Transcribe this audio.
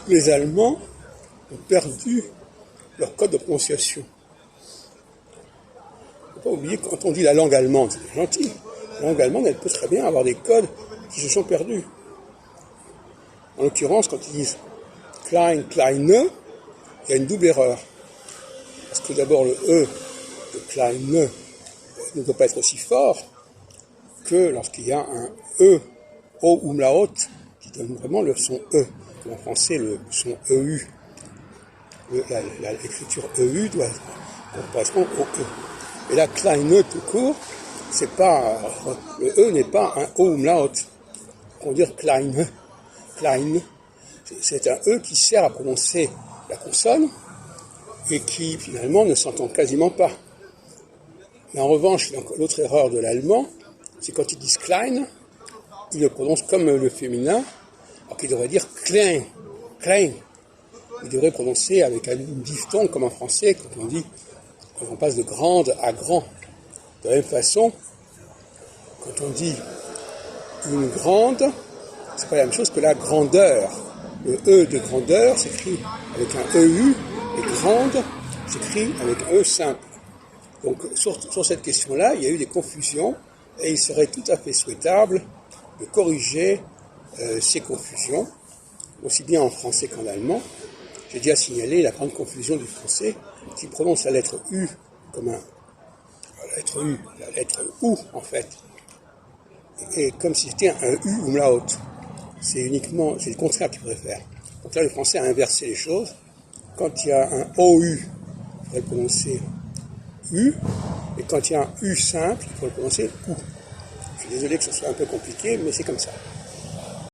les Allemands ont perdu leur code de prononciation. Il ne faut pas oublier que quand on dit la langue allemande, c'est gentil. La langue allemande, elle peut très bien avoir des codes qui se sont perdus. En l'occurrence, quand ils disent klein, kleine, il y a une double erreur. Parce que d'abord, le E de kleine ne doit pas être aussi fort que lorsqu'il y a un E, O umlaut, qui donne vraiment le son E. En français, le son EU. L'écriture EU doit correspondre au E. Et là, kleine tout court, c'est pas, le E n'est pas un O umlaut. On dit kleine. Klein, c'est un E qui sert à prononcer la consonne et qui finalement ne s'entend quasiment pas. Mais en revanche, l'autre erreur de l'allemand, c'est quand ils disent klein, ils le prononcent comme le féminin, alors qu'ils devraient dire klein, klein. Ils devraient prononcer avec un diphtongue comme en français, quand on passe de grande à grand. De la même façon, quand on dit une grande, c'est pas la même chose que la grandeur. Le E de grandeur s'écrit avec un EU, et grande s'écrit avec un E simple. Donc sur cette question-là, il y a eu des confusions, et il serait tout à fait souhaitable de corriger ces confusions, aussi bien en français qu'en allemand. J'ai déjà signalé la grande confusion du français, qui prononce la lettre U comme la lettre U, la lettre OU en fait, et comme si c'était un U umlaut. C'est le contraire qu'il faudrait faire. Donc là, le français a inversé les choses. Quand il y a un OU, il faudrait le prononcer U, et quand il y a un U simple, il faut le prononcer OU. Je suis désolé que ce soit un peu compliqué, mais c'est comme ça.